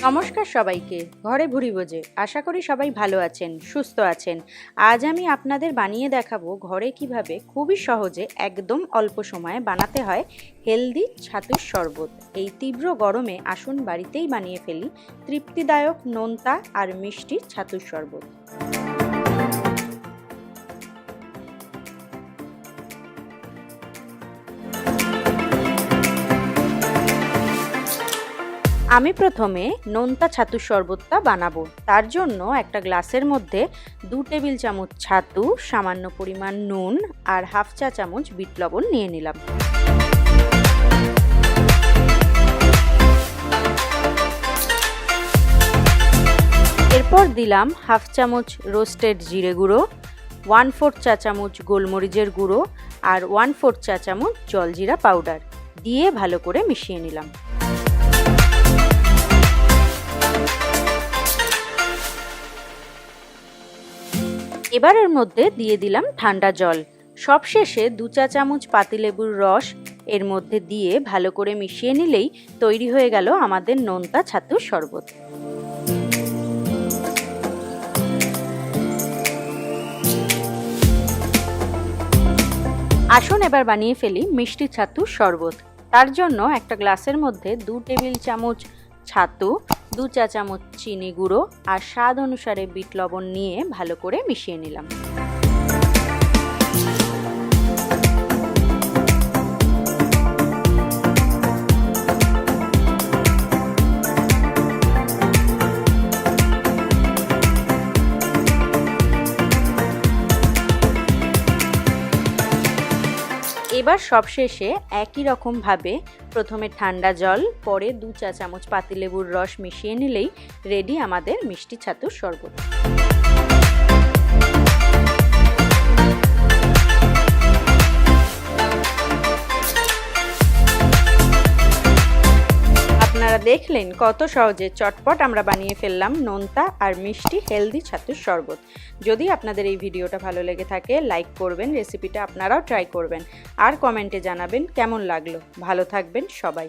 নমস্কার সবাইকে। ঘরে ভুরি ভোজে আশা করি সবাই ভালো আছেন, সুস্থ আছেন। আজ আমি আপনাদের বানিয়ে দেখাবো ঘরে কিভাবে খুবই সহজে একদম অল্প সময়ে বানাতে হয় হেলদি ছাতুর শরবত। এই তীব্র গরমে আসুন বাড়িতেই বানিয়ে ফেলি তৃপ্তিদায়ক নোনতা আর মিষ্টি ছাতুর শরবত। আমি প্রথমে নোনতা ছাতুর শরবতটা বানাবো। তার জন্য একটা গ্লাসের মধ্যে 2 টেবিল চামচ ছাতু, সামান্য পরিমাণ নুন আর হাফ চা চামচ বিট লবণ নিয়ে নিলাম। এরপর দিলাম হাফ চামচ রোস্টেড জিরে গুঁড়ো, 1/4 চা চামচ গোলমরিচের গুঁড়ো আর 1/4 চা চামচ জলজিরা পাউডার দিয়ে ভালো করে মিশিয়ে নিলাম। এবার এর মধ্যে দিয়ে দিলাম ঠান্ডা জল। সবশেষে 2 চা চামচ পাতিলেবুর রস এর মধ্যে দিয়ে ভালো করে মিশিয়ে নিলেই তৈরি হয়ে গেল আমাদের নোনতা ছাতুর শরবত। আসুন এবার বানিয়ে ফেলি মিষ্টি ছাতুর শরবত। তার জন্য একটা গ্লাসের মধ্যে 2 টেবিল চামচ ছাতু, 2 চা চামচ চিনি গুঁড়ো আর স্বাদ অনুসারে বিট লবণ নিয়ে ভালো করে মিশিয়ে নিলাম। এবার সবশেষে একই রকমভাবে প্রথমে ঠান্ডা জল, পরে 2 চা চামচ পাতিলেবুর রস মিশিয়ে নিলেই রেডি আমাদের মিষ্টি ছাতুর শরবত। আপনারা দেখলেন কত সহজে চটপট আমরা বানিয়ে ফেললাম নোনতা আর মিষ্টি হেলদি ছাতুর শরবত। যদি আপনাদের এই ভিডিওটা ভালো লেগে থাকে লাইক করবেন, রেসিপিটা আপনারাও ট্রাই করবেন আর কমেন্টে জানাবেন কেমন লাগলো। ভালো থাকবেন সবাই।